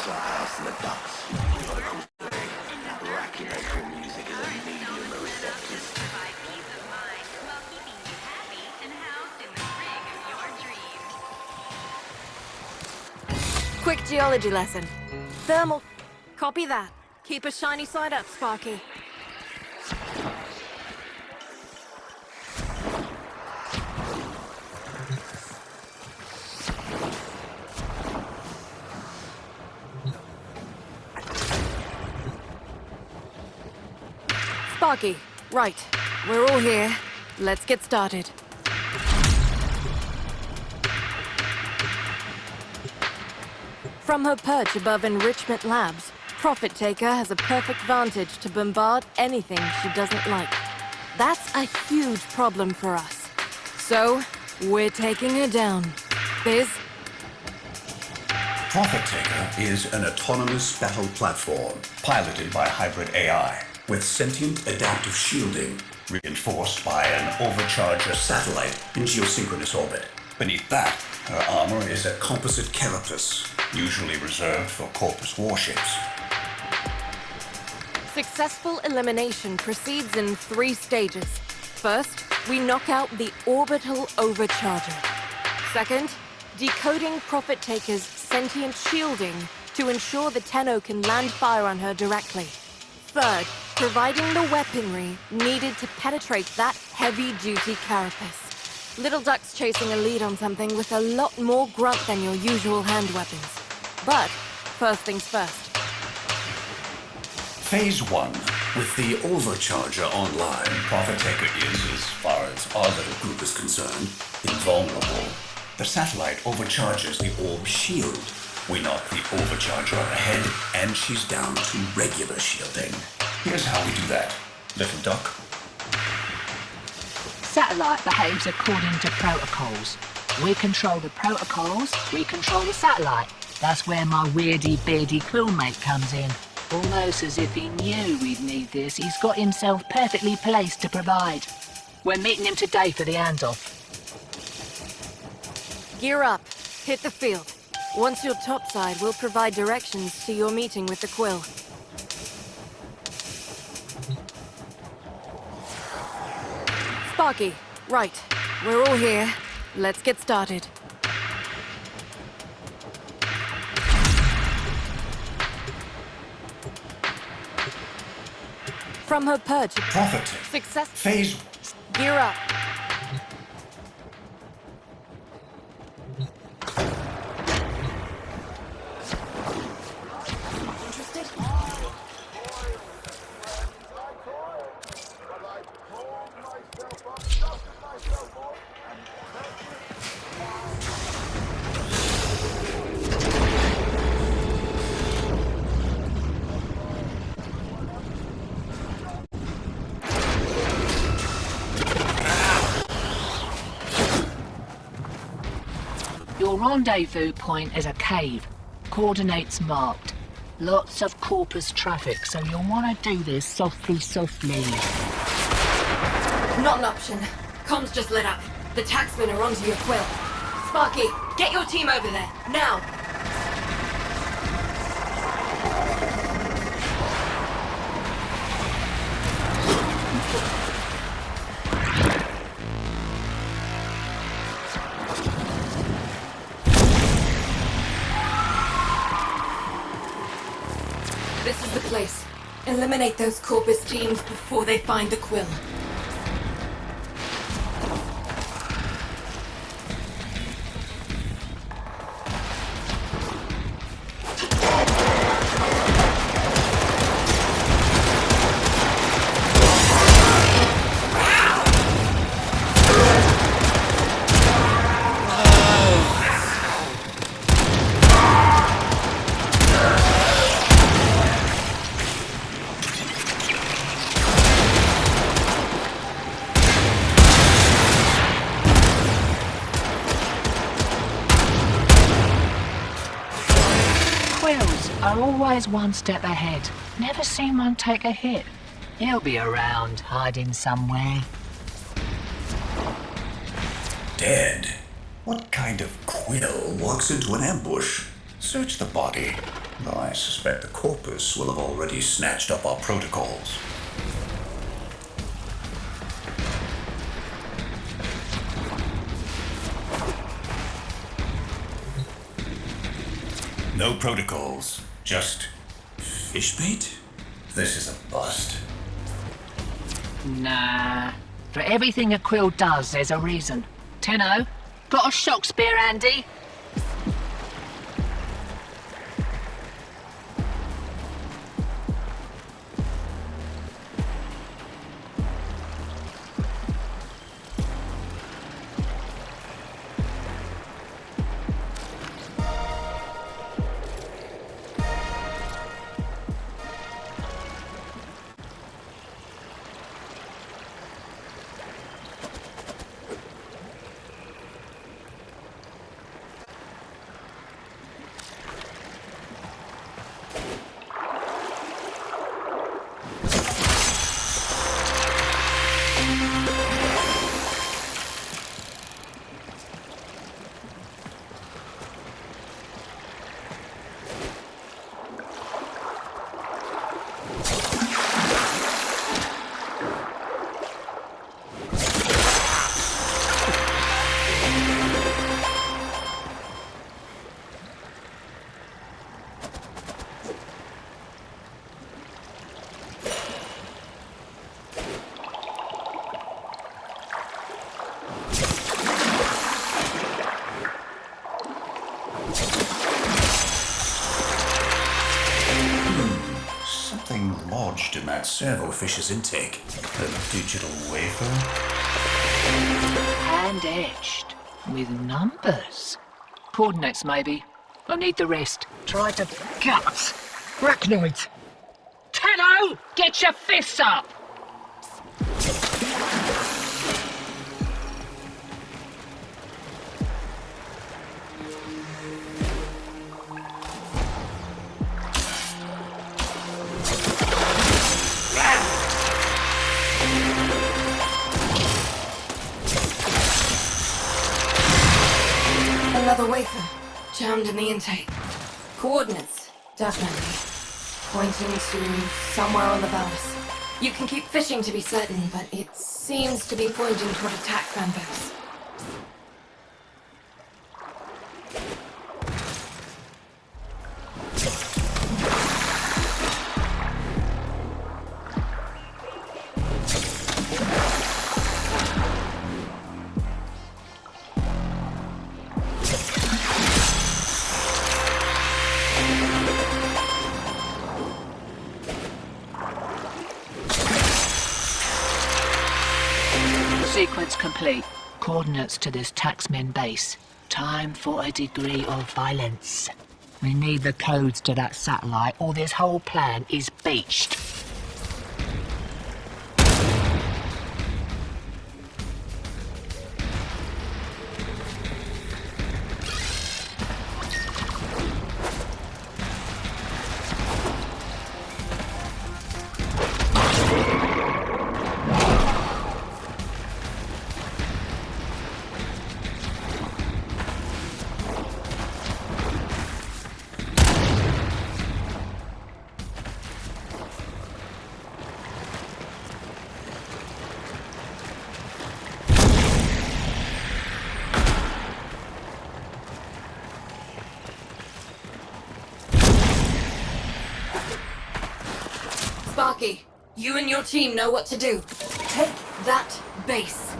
House and the Ducks. Racking echo music is a medium of receptors. Provide peace of mind while keeping you happy and housed in the rig of your dreams. Quick geology lesson. Thermal... Copy that. Keep a shiny side up, Sparky. Sparky, right. We're all here. Let's get started. From her perch above Enrichment Labs, Profit Taker has a perfect vantage to bombard anything she doesn't like. That's a huge problem for us. So, we're taking her down. Biz? Profit Taker is an autonomous battle platform piloted by hybrid AI with sentient adaptive shielding reinforced by an overcharger satellite in geosynchronous orbit. Beneath that, her armor is a composite carapace, usually reserved for Corpus warships. Successful elimination proceeds in 3 stages. First, we knock out the orbital overcharger. Second, decoding Profit Taker's sentient shielding to ensure the Tenno can land fire on her directly. Third, providing the weaponry needed to penetrate that heavy-duty carapace. Little Duck's chasing a lead on something with a lot more grunt than your usual hand weapons. But, first things first. Phase 1. With the overcharger online, Profit Taker is, as far as our little group is concerned, invulnerable. The satellite overcharges the orb shield. We knock the overcharger on her head, and she's down to regular shielding. Here's how we do that. Little Duck. Satellite behaves according to protocols. We control the protocols, we control the satellite. That's where my weirdy-beardy crewmate comes in. Almost as if he knew we'd need this, he's got himself perfectly placed to provide. We're meeting him today for the handoff. Gear up. Hit the field. Once you're topside, we'll provide directions to your meeting with the Quill. Sparky, right. We're all here. Let's get started. From her perch... Profit. Success... Phase... Gear up. Your rendezvous point is a cave. Coordinates marked. Lots of Corpus traffic, so you'll want to do this softly. Not an option. Comms just lit up. The taxmen are onto your Quill. Sparky, get your team over there, now! This is the place. Eliminate those Corpus teams before they find the Quill. Quills are always one step ahead. Never seen one take a hit. He'll be around, hiding somewhere. Dead. What kind of quill walks into an ambush? Search the body. Though I suspect the corpus will have already snatched up our protocols. No protocols, just fish bait? This is a bust. Nah. For everything a quill does, there's a reason. Tenno, got a shock spear, Andy? Something lodged in that servofish's intake. A digital wafer? Hand etched. With numbers. Coordinates, maybe. I need the rest. Try to cut. Arachnoid. Tenno, get your fists up! Another wafer, jammed in the intake. Coordinates, definitely. Pointing to somewhere on the Vallis. You can keep fishing to be certain, but it seems to be pointing toward a taxman base. Sequence complete. Coordinates to this taxman base. Time for a degree of violence. We need the codes to that satellite, or this whole plan is beached. Sparky, you and your team know what to do. Take that base.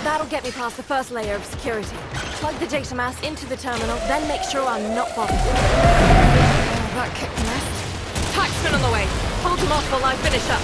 That'll get me past the first layer of security. Plug the data mass into the terminal, then make sure I'm not bothered. that kicked the nest. Taxman on the way. Hold him off while I finish up.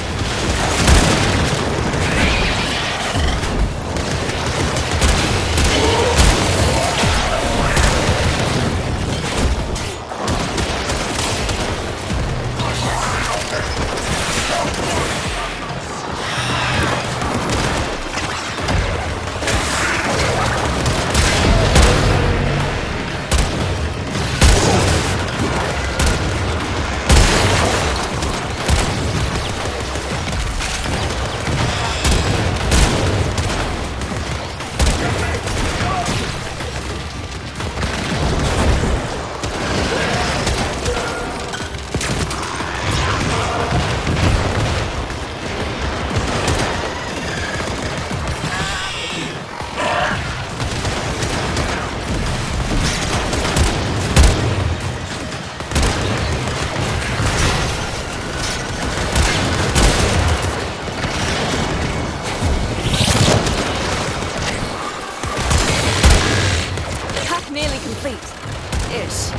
Nearly complete. Ish.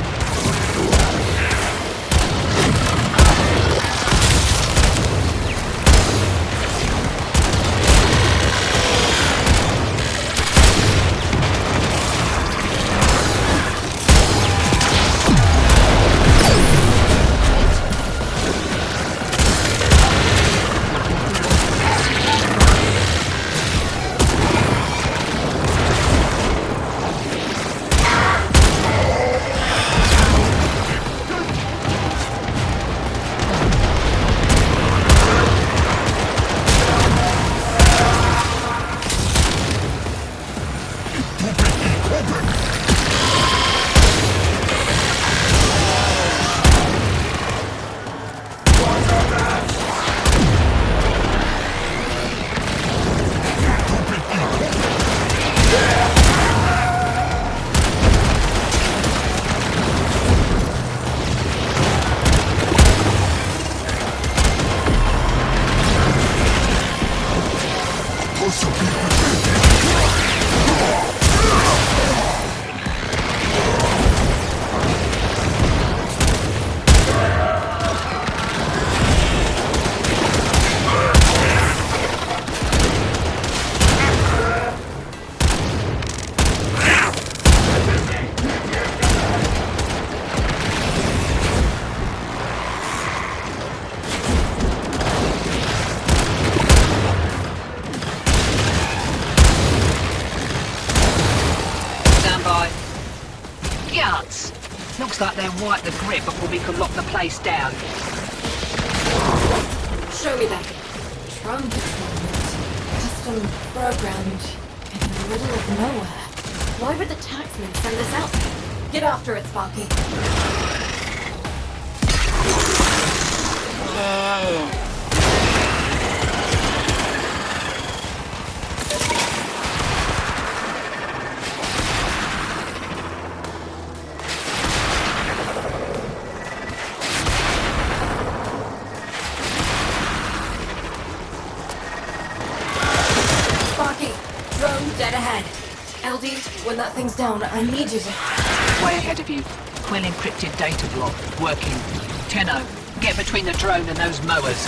Looks like they've wiped the grip before we can lock the place down. Show me that. Drone deployment. Custom programmed in the middle of nowhere. Why would the taxman send us out there? Get after it, Sparky. Dead ahead. LD, when that thing's down, I need you to... Way ahead of you. Quill encrypted data block. Working. Tenno, get between the drone and those mowers.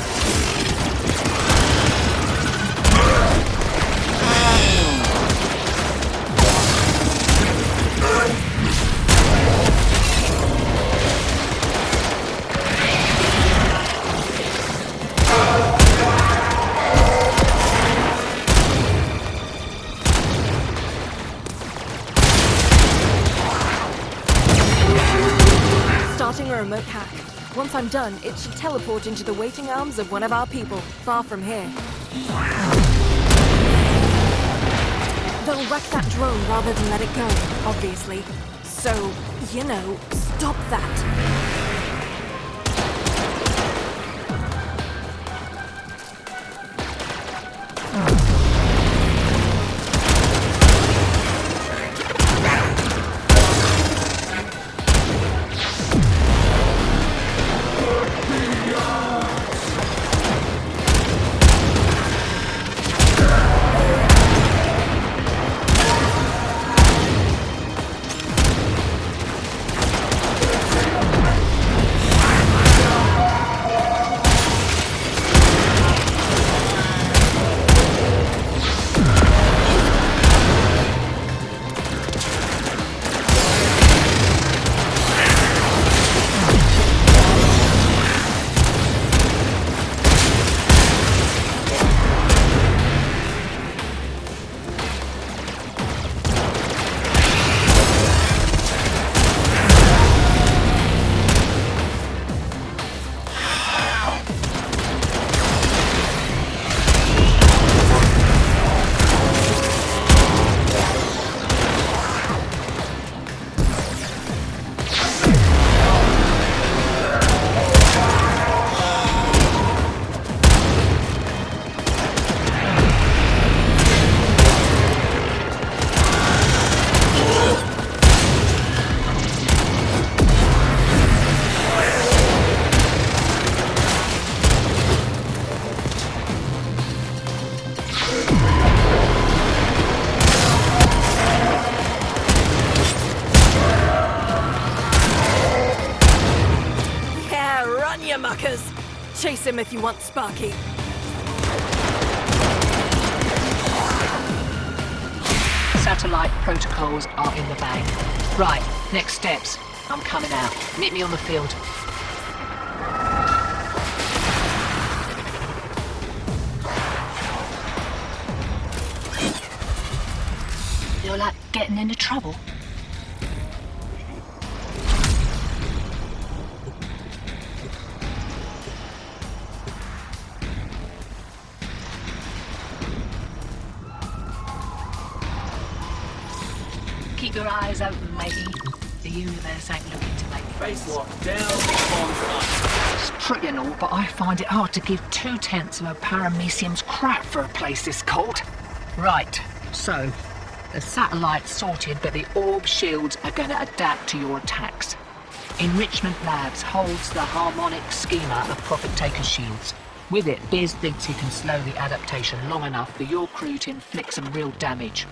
Starting a remote hack. Once I'm done, it should teleport into the waiting arms of one of our people, far from here. They'll wreck that drone rather than let it go, obviously. So, you know, stop that. there, muckers. Chase him if you want Sparky. Satellite protocols are in the bag. Right, next steps. I'm coming out. Meet me on the field. You're like getting into trouble. Keep your eyes open, matey. The universe ain't looking to make friends. Spacewalk down on front. It's pretty and all, but I find it hard to give 2/10 of a paramecium's crap for a place this cold. Right, so the satellite's sorted, but the orb shields are going to adapt to your attacks. Enrichment Labs holds the harmonic schema of Profit Taker shields. With it, Biz thinks he can slow the adaptation long enough for your crew to inflict some real damage.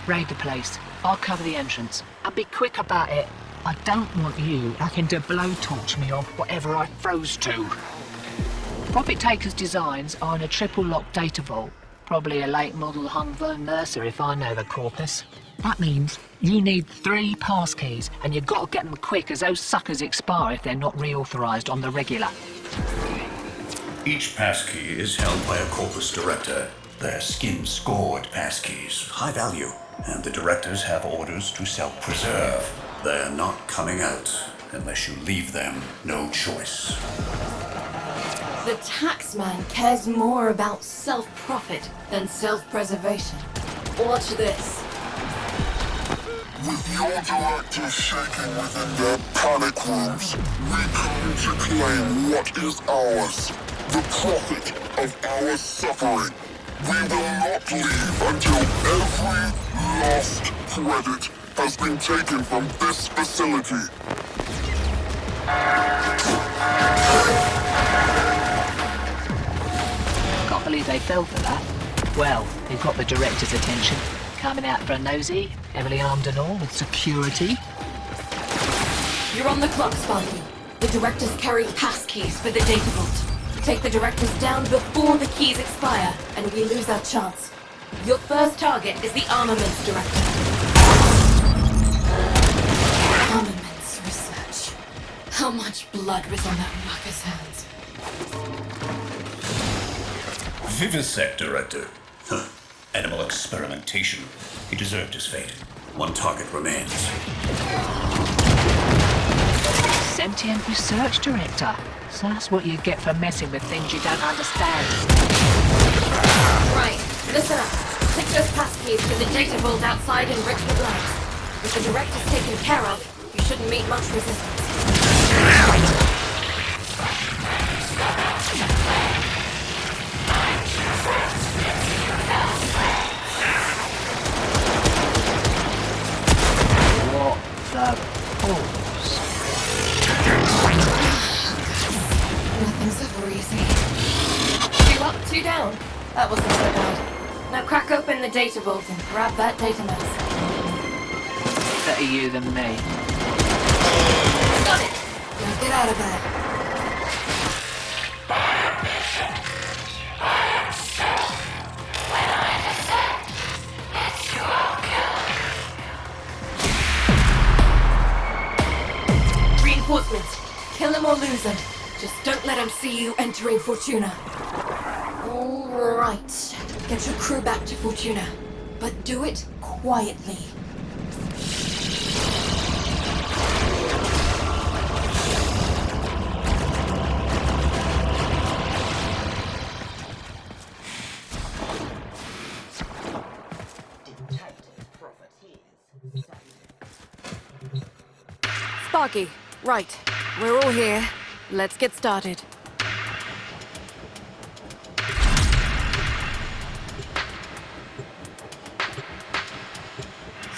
Raid the place. I'll cover the entrance. And be quick about it. I don't want you having to blowtorch me off whatever I froze to. Profit Taker's designs are in a triple lock data vault. Probably a late model hung Vern Mercer if I know the corpus. That means you need 3 passkeys, and you've got to get them quick as those suckers expire if they're not reauthorized on the regular. Each passkey is held by a corpus director. They're skin-scored passkeys, high value, and the directors have orders to self-preserve. They're not coming out unless you leave them no choice. The taxman cares more about self-profit than self-preservation. Watch this. With your directors shaking within their panic rooms, we come to claim what is ours. The profit of our suffering. We will not leave until every last credit has been taken from this facility. Can't believe they fell for that. Well, they've got the director's attention. Coming out for a nosy, heavily armed and all, with security. You're on the clock, Sparky. The directors carry passkeys for the data vault. Take the directors down before the keys expire, and we lose our chance. Your first target is the armaments director. Armaments research. How much blood was on that mucker's hands? Vivisect director. Huh. Animal experimentation. He deserved his fate. One target remains. Sentient research director. So that's what you get for messing with things you don't understand. Right, listen up. Take those passkeys to the data vault outside Enrichment Labs. With the directors taken care of, you shouldn't meet much resistance. What the balls? Nothing's ever easy. 2 up, 2 down. That wasn't so bad. Now crack open the data vault and grab that data mass. Better you than me. Got it! Now get out of there. Reinforcements. Kill him or lose him. Just don't let him see you entering Fortuna. All right. Get your crew back to Fortuna. But do it quietly. Sparky, right. We're all here. Let's get started.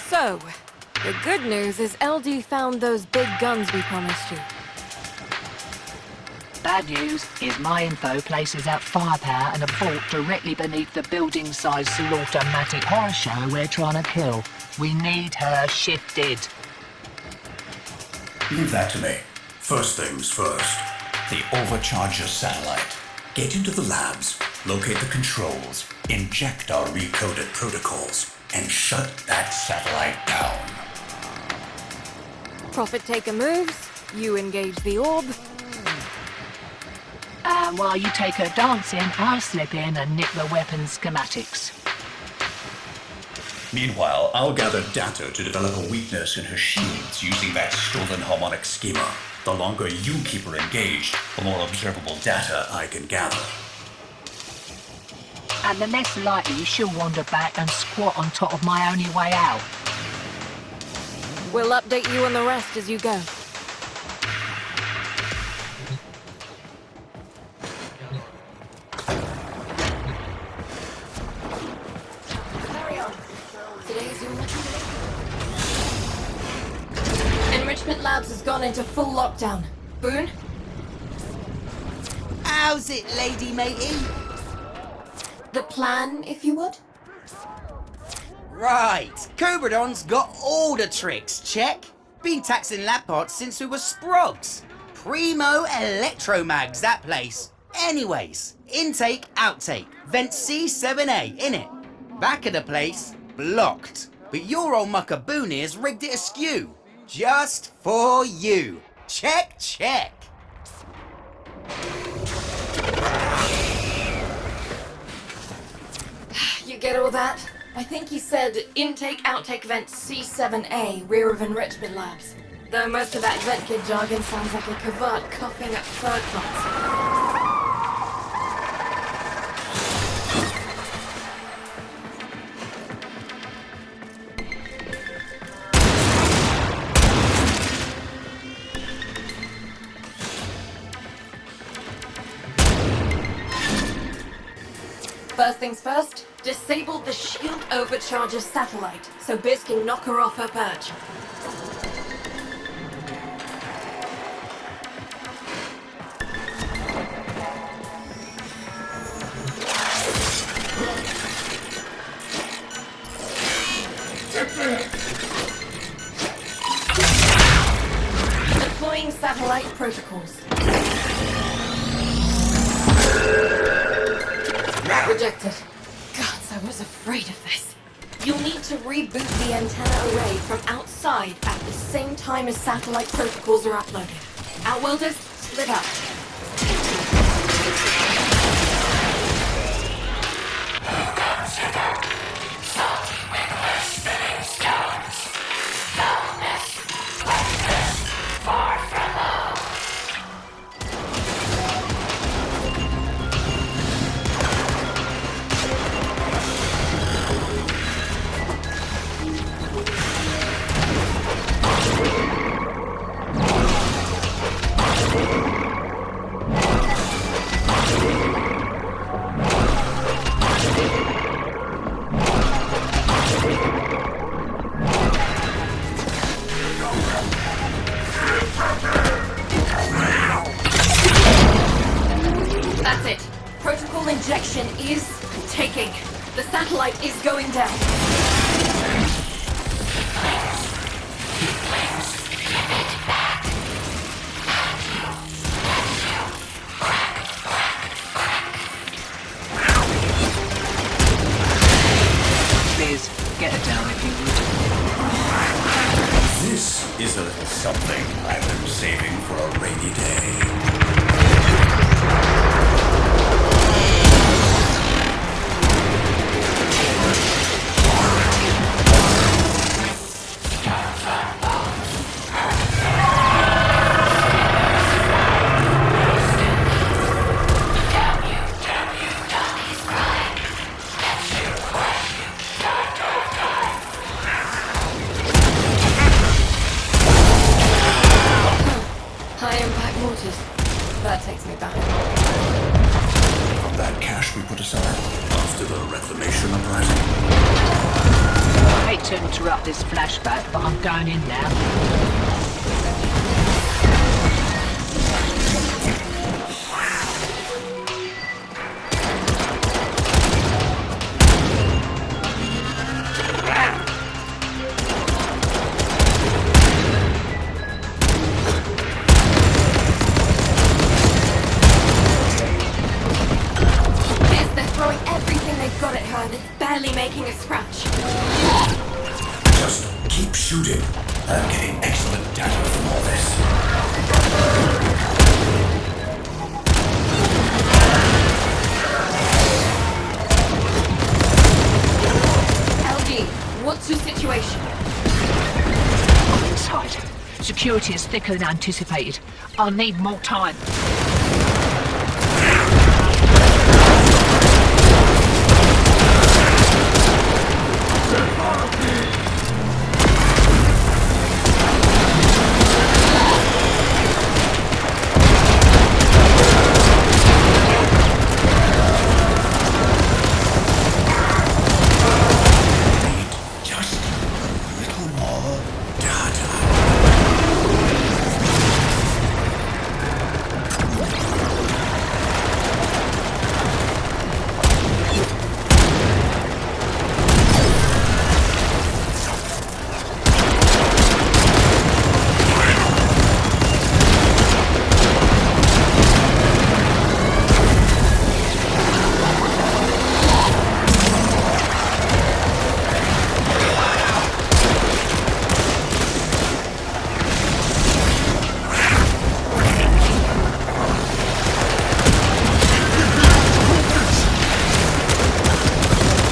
So, the good news is LD found those big guns we promised you. Bad news is my info places out firepower and a vault directly beneath the building-sized slaughter-matic horror show we're trying to kill. We need her shifted. Leave that to me. First things first. the Overcharger satellite. Get into the labs, locate the controls, inject our recoded protocols, and shut that satellite down. Profit taker moves, you engage the orb. And while you take her dancing, I'll slip in and nick the weapon schematics. Meanwhile, I'll gather data to develop a weakness in her shields using that stolen harmonic schema. The longer you keep her engaged, the more observable data I can gather. And the less likely she'll wander back and squat on top of my only way out. We'll update you on the rest as you go. Carry on. Today's your lucky day. Enrichment Labs has gone into full lockdown. Boone? How's it, lady matey? The plan, if you would? Right, Cobradon's got all the tricks, check. Been taxing lab pods since we were sprogs. Primo electromags, that place. Anyways, intake, outtake, vent C7A, innit? Back of the place, blocked. But your old mucker Boonier's rigged it askew. Just for you. Check, check. You get all that? I think he said intake, outtake, vent C7A, rear of Enrichment Labs. Though most of that vent kid jargon sounds like a cavard coughing up third class. First things first, disable the shield overcharger satellite so Biz can knock her off her perch. Deploying satellite protocols. Rejected. Gods, I was afraid of this. You'll need to reboot the antenna array from outside at the same time as satellite protocols are uploaded. Outworlders, split up. That's it. Protocol injection is taking. The satellite is going down. Biz, get her down if you would. This is a little something I've been saving for a rainy day. High impact mortars. That takes me back. From that cash we put aside after the reclamation uprising. I hate to interrupt this flashback, but I'm going in now. a scratch. Just keep shooting. I'm getting excellent data from all this. LG, what's your situation? I'm inside. Security is thicker than anticipated. I'll need more time. Just a little more data.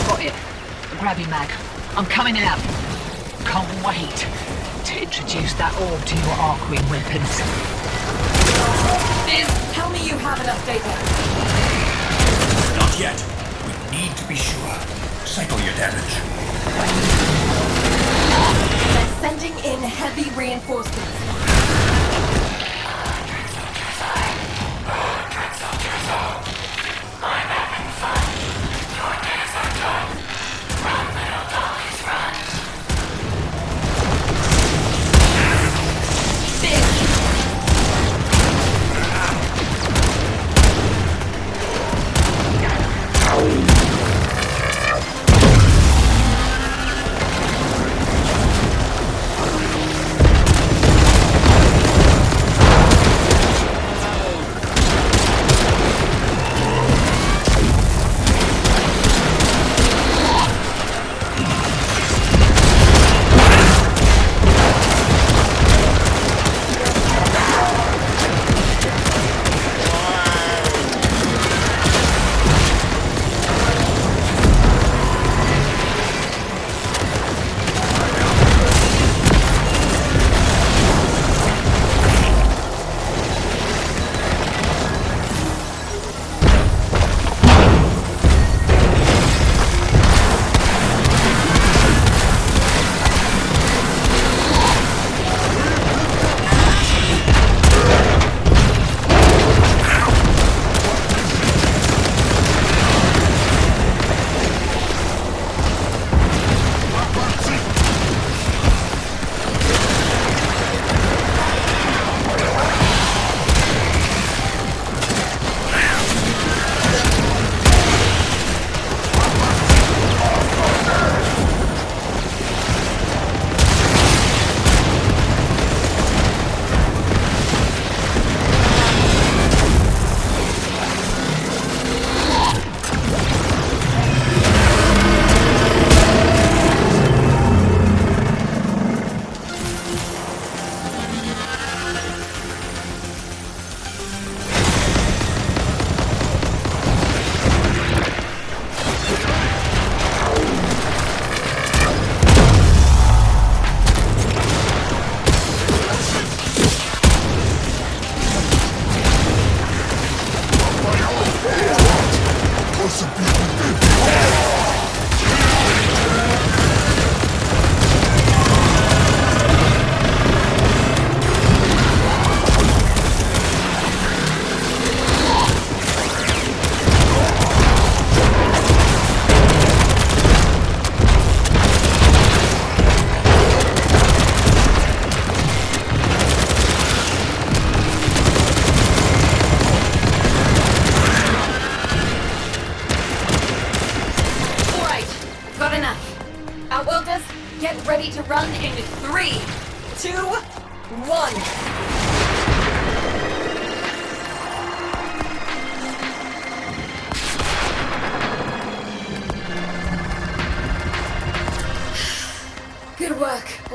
Got it. Grab your mag. I'm coming out. Can't wait to introduce that orb to your Arcwing weapons. Biz, tell me you have enough data. Not yet. We need to be sure. Cycle your damage. They're sending in heavy reinforcements.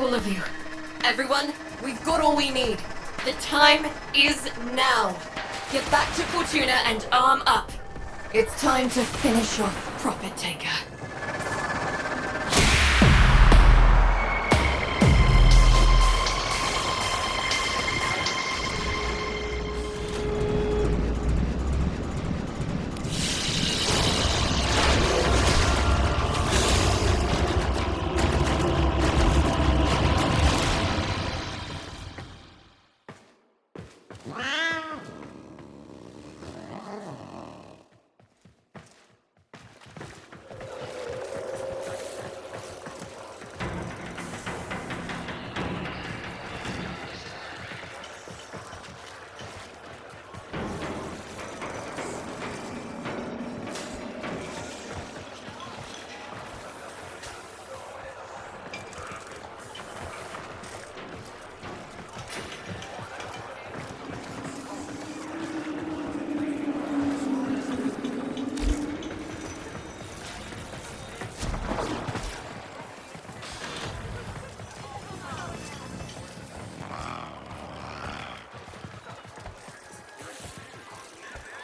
All of you. Everyone, we've got all we need. The time is now. Get back to Fortuna and arm up. It's time to finish off Profit Taker.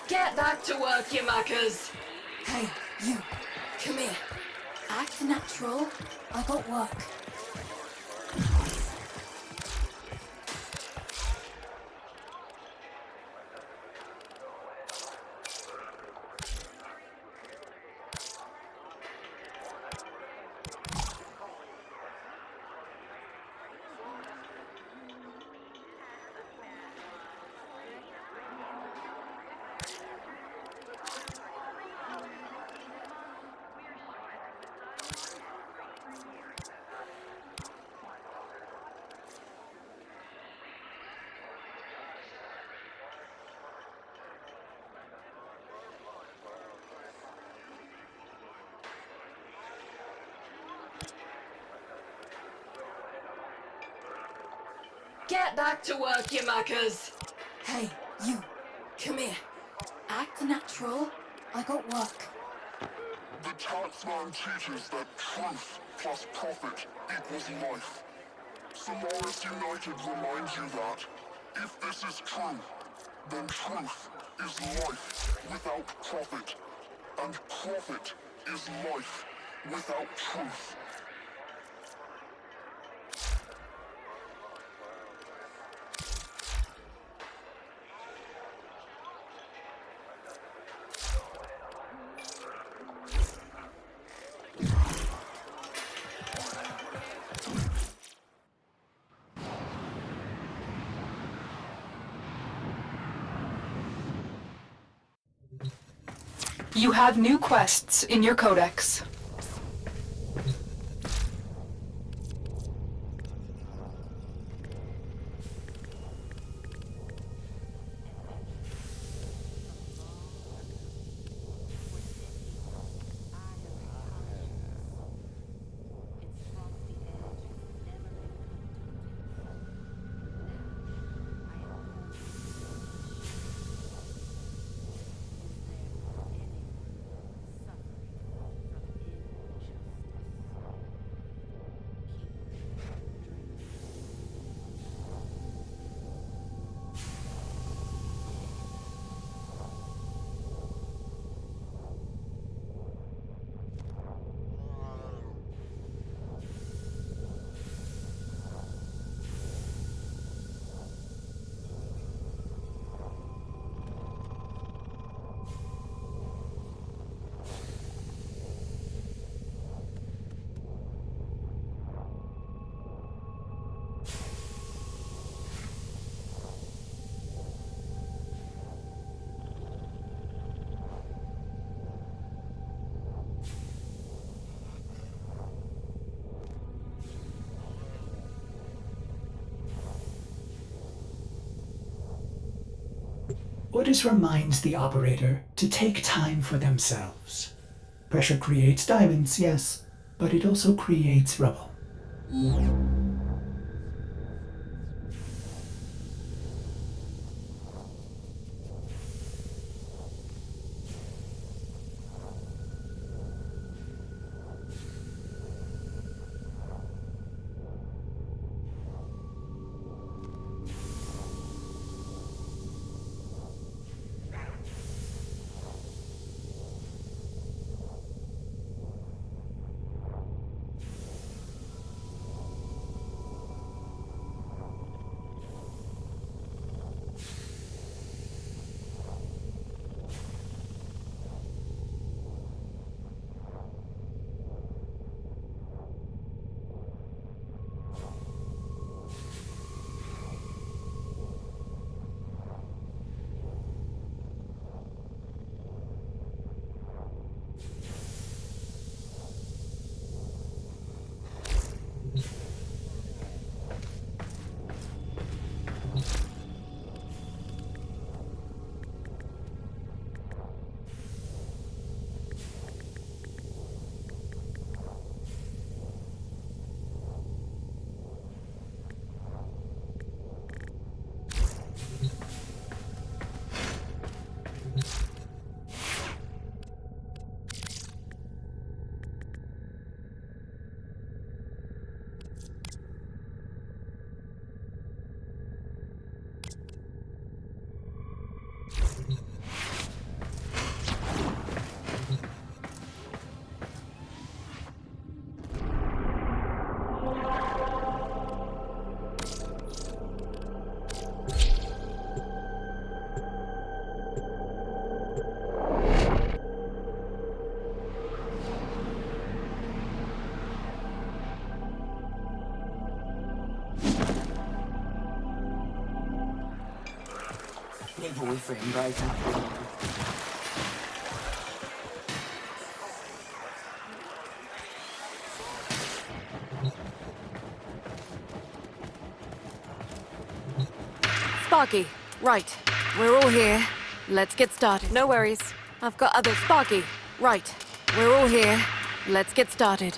Get back to work, you muckers! Hey, you. Come here. Act natural. I got work. Get back to work, you muckers! Hey, you. Come here. Act natural. I got work. The taxman teaches that truth plus profit equals life. Solaris United reminds you that if this is true, then truth is life without profit, and profit is life without truth. You have new quests in your codex. Orders reminds the operator to take time for themselves. Pressure creates diamonds, yes, but it also creates rubble. Leave Warframe right up. Sparky, right. We're all here. Let's get started. No worries. I've got other Sparky, right. We're all here. Let's get started.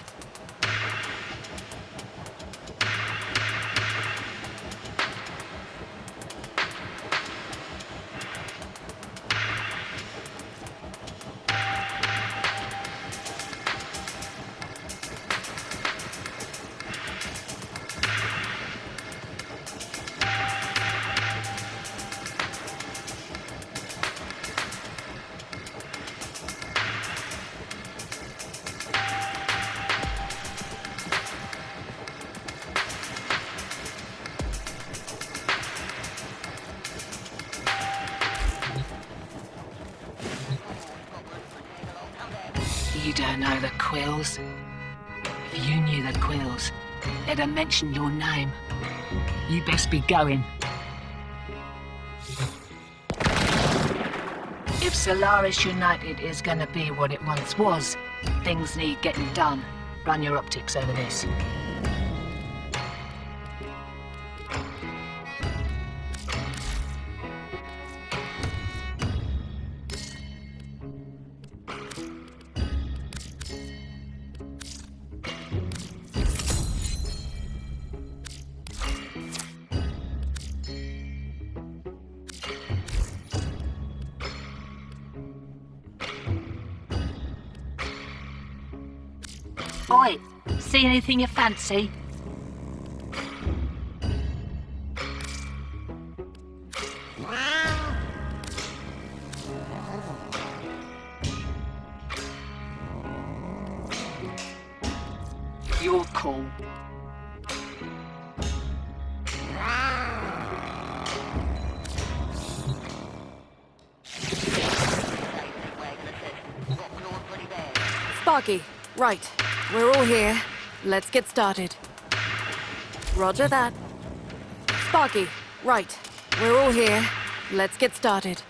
You don't know the Quills? If you knew the Quills, they'd have mentioned your name. You best be going. If Solaris United is gonna be what it once was, things need getting done. Run your optics over this. Oi, see anything you fancy? You're cool. Sparky, right. We're all here. Let's get started. Roger that. Sparky, right. We're all here. Let's get started.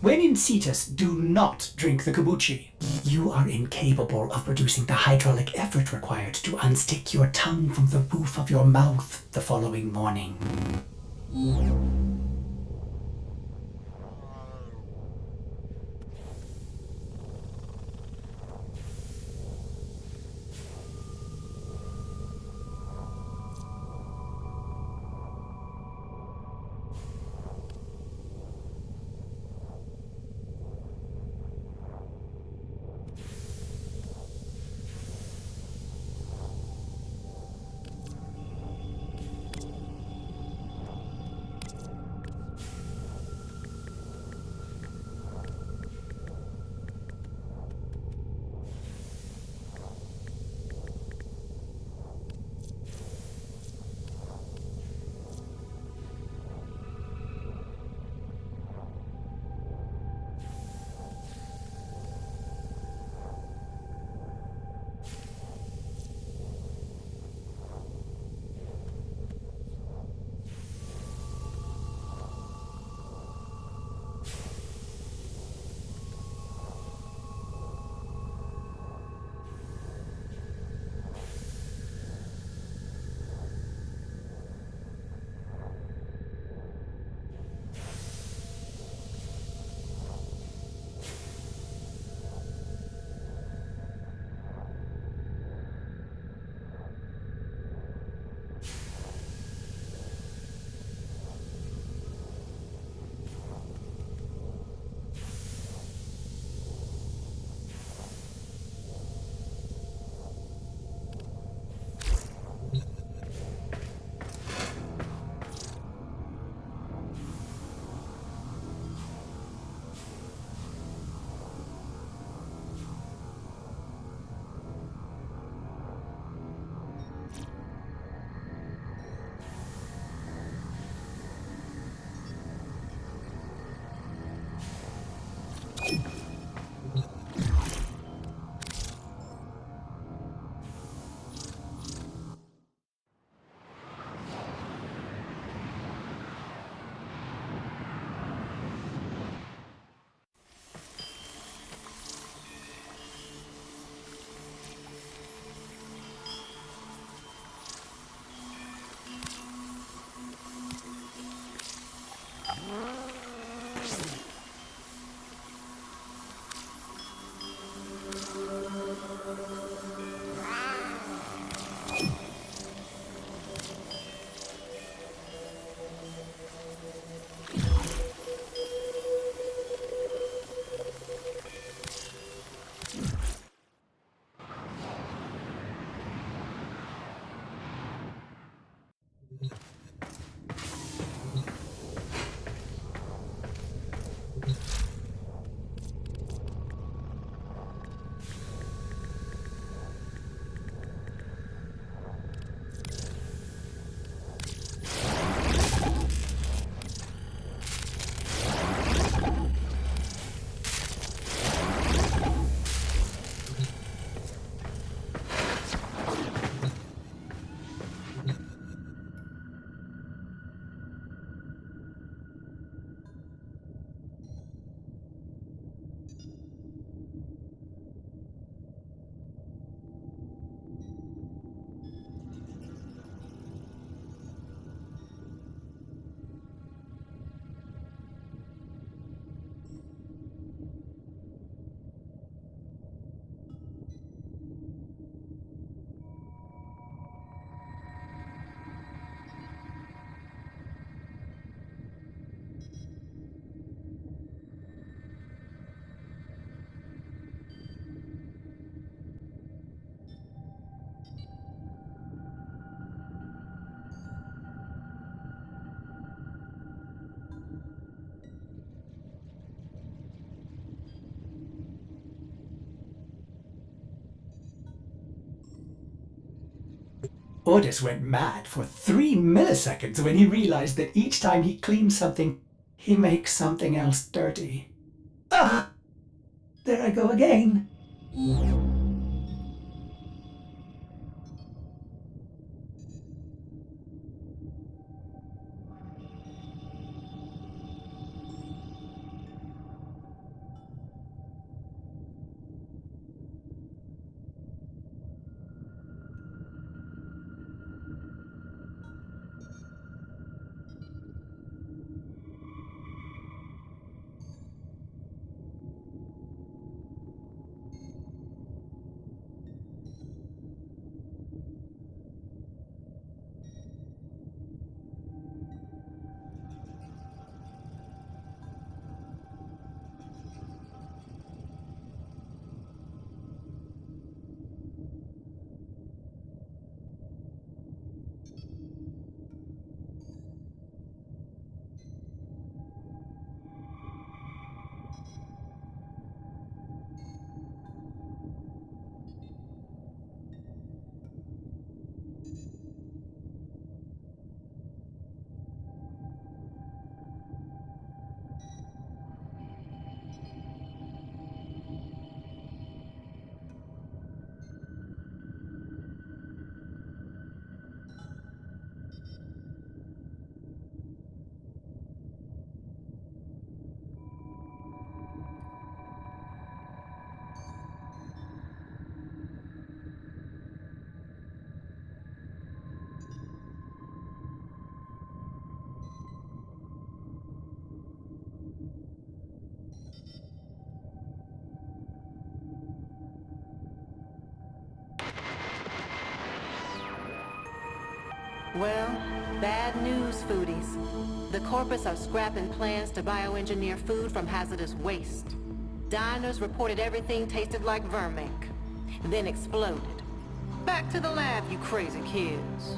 When in Cetus, do not drink the kombucha. You are incapable of producing the hydraulic effort required to unstick your tongue from the roof of your mouth the following morning. Ordis went mad for 3 milliseconds when he realized that each time he cleans something, he makes something else dirty. Ah! There I go again. Well, bad news, foodies. The corpus are scrapping plans to bioengineer food from hazardous waste. Diners reported everything tasted like vermink, then exploded. Back to the lab, you crazy kids.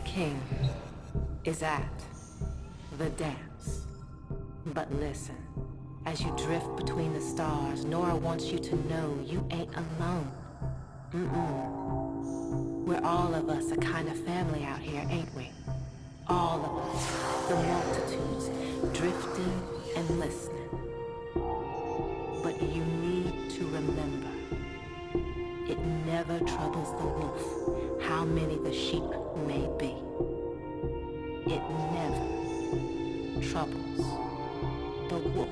King is at the dance. But listen, as you drift between the stars, Nora wants you to know you ain't alone. We're all of us a kind of family out here, ain't we? All of us, the multitudes, drifting and listening. But you need to remember, it never troubles the wolf how many the sheep may be. It never troubles the wolf.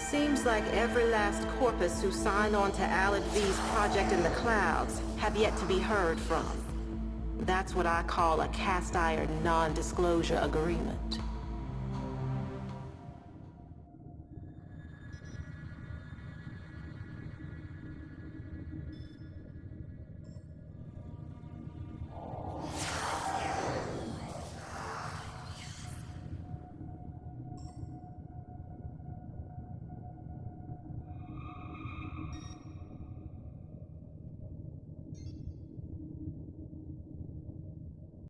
Seems like every last corpus who signed on to Alad V's project in the clouds have yet to be heard from. That's what I call a cast iron non-disclosure agreement.